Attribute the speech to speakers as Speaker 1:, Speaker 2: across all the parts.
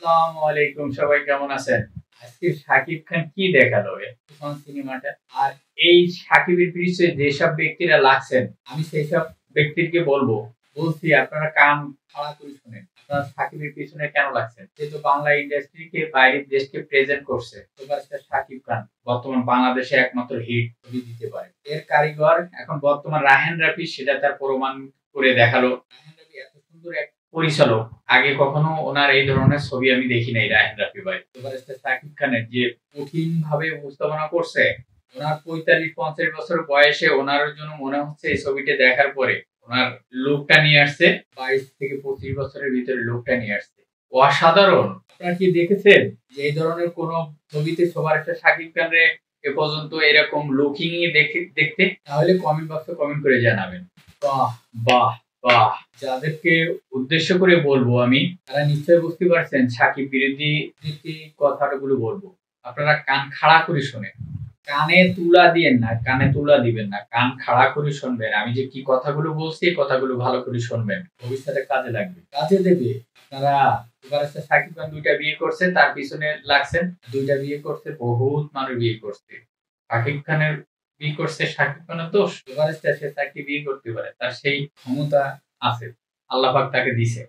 Speaker 1: আসসালামু আলাইকুম, সবাই কেমন আছেন? আজকে শাকিব খান কি দেখালো তুফান সিনেমাটা? আর এই শাকিবের পিছনে যেসব ব্যক্তিরা লাগছেন, আমি সেইসব ব্যক্তিকে বলছি আপনারা কান খাড়া করে শুনেন। আপনারা শাকিবের পিছনে কেন লাগছেন? সে তো বাংলা ইন্ডাস্ট্রিকে বাইরের দেশকে প্রেজেন্ট করছে। সুপারস্টার শাকিব খান বর্তমান বাংলাদেশে একমাত্র হিট ছবি দিতে পারে। এর কারিগর এখন বর্তমান রায়হান রাফি, সেটা তার প্রমাণ করে দেখালো। রায়হান রাফি এত সুন্দর এক পরিচালক, আগে কখনো ওনার এই ধরনের ছবি আমি দেখি নাই। রায়হান রাফি ভাই সুপারস্টার শাকিব খানের যে কঠিন ভাবে উপস্থাপনা করছে, ওনার 45-50 বছর বয়সে ওনার জন্য মনে হচ্ছে এই ছবিটা দেখার পরে ওনার লুকটা নিয়ে আসছে 22 থেকে 25 বছরের ভিতরে লুকটা নিয়ে আসছে অসাধারণ। আপনারা কি দেখেছেন যে এই ধরনের কোন ছবিতে সুপারস্টার শাকিব খানরে এ পর্যন্ত এরকম লুকিং দেখতে? তাহলে কমেন্ট বক্সে কমেন্ট করে জানাবেন। বাহ বাহ বাহ! যাদেরকে উদ্দেশ্য করে বলবো আমি, তারা নিশ্চয়ই বুঝতে পারছেন শাকিব বিরোধী যে কথাগুলো বলবো। আপনারা কান খাড়া করে শোনেন। কানে তুলা দিয়েন না, কানে তুলা দিবেন না, কান খাড়া করে শুনবেন। আমি যে কি কথাগুলো বলছি, এই কথাগুলো ভালো করে শুনবেন। ভবিষ্যতে কাজে লাগবে, কাজে দেবে। আপনারা সুপারস্টার শাকিব খান 2টা বিয়ে করছে, তার পিছনে লাগছেন। 2টা বিয়ে করছে, বহুত মানুষ বিয়ে করছে। শাকিব খানের বিয়ে করছে, শাকিব খানের দোষ? সুপারস্টার, সে তাকে বিয়ে করতে পারে, তার সেই ক্ষমতা আছে, আল্লাহ পাক তাকে দিছে।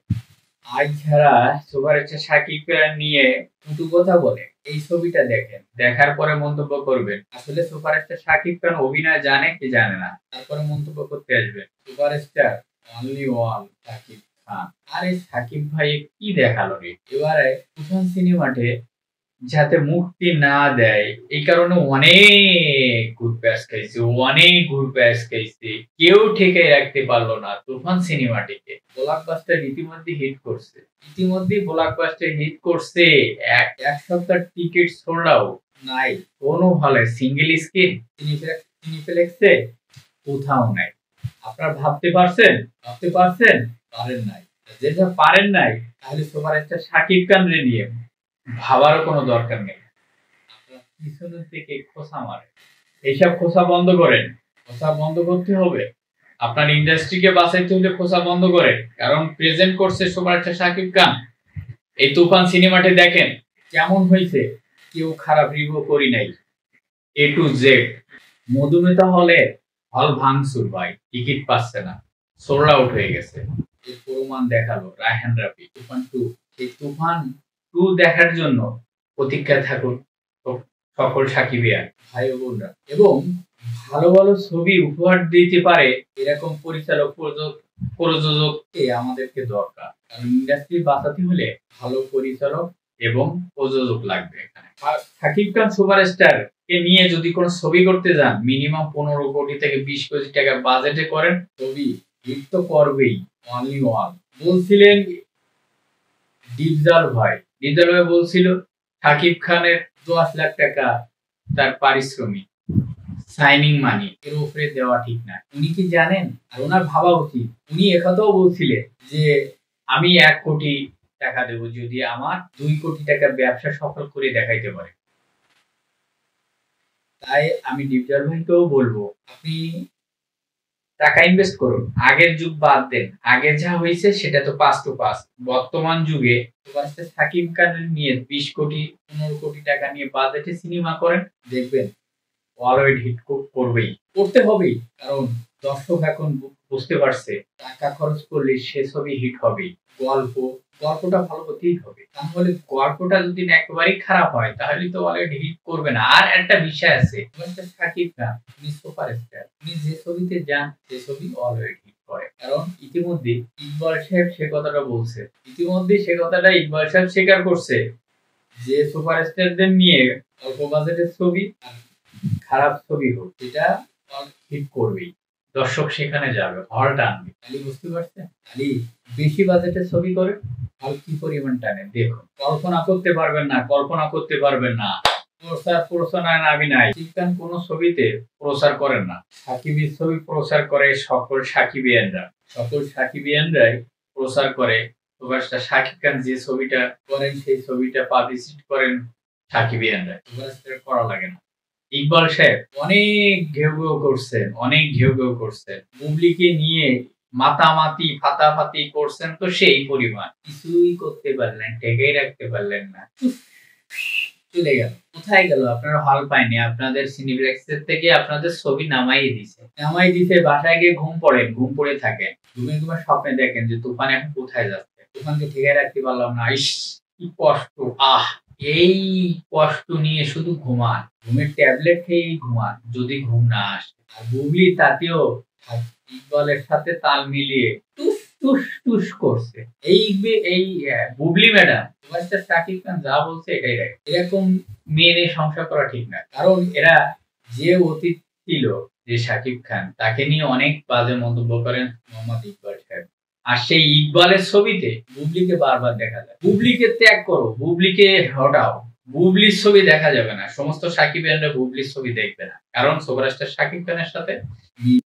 Speaker 1: আজ যারা সুপারস্টার শাকিব খান নিয়ে কটু কথা বলে, এই ছবিটা দেখেন, দেখার পরে মন্তব্য করবেন আসলে সুপারস্টার শাকিব খান অভিনয় জানে কি জানে না, তারপরে মন্তব্য করতে আসবেন। Superstar only one Shakib Khan. আরে শাকিব ভাই কি দেখালো রে! এবারে তুফান সিনেমাতে যাতে মুক্তি না দেয়, এই কারণে অনেক ঘুরপ্যাচ খাইছে, কেউ ঠেকাই রাখতে পারলো না তুফান সিনেমাটিকে। ব্লকবাস্টার ইতিমধ্যে হিট করছে, এক সপ্তাহ টিকিট সোল্ড আউট। নাই কোনো হলে সিঙ্গেল স্ক্রিন সিনিপ্লেক্সে কোথাও নাই। আপনারা ভাবতে পারছেন? পারেন নাই। যেটা পারেন নাই, তাহলে সুপারস্টার শাকিব খানরে নিয়ে ভাবারও কোনো দরকার নেই। আপনার পিছনের দিকে খোঁচা মারে, এইসব খোঁচা বন্ধ করেন। খোঁচা বন্ধ করতে হবে। আপনার ইন্ডাস্ট্রিকে বাঁচাইতে হলে খোঁচা বন্ধ করেন, কারণ প্রেজেন্ট করছে সুপারস্টার শাকিব খান। এই তুফান সিনেমাটি দেখেন কেমন হয়েছে, কেউ খারাপ রিভিউ করি নাই। এ টু জেড মধুমিতা হলে হল ভাঙচুর ভাই, টিকিট পাচ্ছে না, সোল্ড আউট হয়ে গেছে। এর প্রমাণ দেখালো রায়হান রাফি। তুফান 2, এই তুফান 2 দেখার জন্য প্রতীক্ষায় থাকুন সকল সাকিবিয়ান ভাই ও বোনরা। এবং ভালো ভালো ছবি উপহার দিতে পারে এরকম পরিচালক প্রযোজককে আমাদেরকে দরকার, কারণ ইন্ডাস্ট্রি বাঁচাতে হলে ভালো পরিচালক এবং প্রযোজক লাগবে। এখানে শাকিব খান সুপারস্টার কে নিয়ে যদি কোনো ছবি করতে যান, মিনিমাম 15 কোটি থেকে 20 কোটি টাকা বাজেটে করেন, ছবি হিট তো করবেই। অনলি ওয়ান বলছিলেন ডিপজল ভাই বলছিল শাকিব খানের 10 লাখ টাকা তার পারিশ্রমিক, সাইনিং মানি, এর উপরে দেওয়া ঠিক না। উনি কি জানেন? আর ওনার ভাবা উচিত। উনি একথাও বলছিলেন যে আমি 1 কোটি টাকা দেব যদি আমার 2 কোটি টাকা ব্যবসা সফল করে দেখাইতে পারে। তাই আমি ডিপজল ভাইকেও বলবো, আপনি টাকা ইনভেস্ট করুন, আগের যুগ বাদ দেন। আগে যা হয়েছে সেটা তো পাস টু পাস। বর্তমান যুগে সুপারস্টার শাকিব খানের নিয়ে 20 কোটি 15 কোটি টাকা নিয়ে বাজেটে সিনেমা করেন, দেখবেন অলরেড হিট করবেই, করতে হবেই। কারণ দর্শক এখন বুঝতে পারছে টাকা খরচ করলে সে ছবি হিট হবেই। গল্পটা ভালো হতেই হবে। তাহলে গল্পটা যদি একেবারেই খারাপ হয়, তাহলে তো অলরেডি হিট করবে না। আর একটা বিষয় আছে, শাকিব খান উনি সুপারস্টার, উনি যে ছবিতে যান সে ছবি অলরেডি হিট করে। কারণ ইতিমধ্যে ইকবাল সাহেব সে কথাটা বলছে, ইকবাল সাহেব স্বীকার করছে যে সুপারস্টারদের নিয়ে অল্প বাজেটের ছবি খারাপ ছবি হোক, এটা হিট করবেই। দর্শক সেখানে যাবে, হল টানবে। খালি বুঝতে পারছেন, খালি বেশি বাজেটের ছবি করে হল কি পরিমাণ টানে দেখুন। কল্পনা করতে পারবেন না। প্রচার নামি নাই। শাকিব কোন ছবিতে প্রচার করেন না। সাকিবের ছবি প্রচার করে সকল সাকিবিয়ানরাই প্রচার করে। সুপারস্টার শাকিব খান যে ছবিটা করেন, সেই ছবিটা পাবলিসিটি করেন সাকিবিয়ানরা, সুপারস্টার করা লাগে না। ইকবাল সাহেব অনেক ঘেউ ঘেউ করছেন, বুবলিকে নিয়ে মাতামাতি ফাতাফাতি করছেন তো সেই পরিমাণ, কিছুই করতে পারলেন, ঠেকেই রাখতে পারলেন না, চলে গেল। কোথায় গেল? আপনারা হল পায়নি, আপনাদের সিনিপ্লেক্সের থেকে আপনাদের ছবি নামাই দিছে, বাসায় গিয়ে ঘুম পড়ে থাকেন, ঘুমে ঘুমে স্বপ্নে দেখেন যে তুফান এখন কোথায় যাচ্ছে, তুফানকে ঠেকে রাখতে পারলাম না, ইস কি কষ্ট, আহ এই কষ্ট নিয়ে শুধু ঘুমান, ঘুমের ট্যাবলেট খেয়েই ঘুমান যদি ঘুম না আসে। আর বুবলি তাতেও ইকবালের সাথে তাল মিলিয়ে টুস টুস টুস করছে। এই বুবলি ম্যাডাম সুপারস্টার শাকিব খান যা বলছে এটাই রাইট। এরকম মেয়ে নিয়ে সংসার করা ঠিক না, কারণ এরা যে অতীত ছিল, যে শাকিব খান তাকে নিয়ে অনেক বাজে মন্তব্য করেন মোহাম্মদ ইকবাল সাহেব। আর সেই ইকবালের ছবিতে বুবলিকে বারবার দেখা যায়। বুবলিকে ত্যাগ করো, বুবলিকে হটাও, বুবলির ছবি দেখা যাবে না। সমস্ত শাকিব বুবলির ছবি দেখবে না, কারণ সুপারস্টার শাকিব খানের সাথে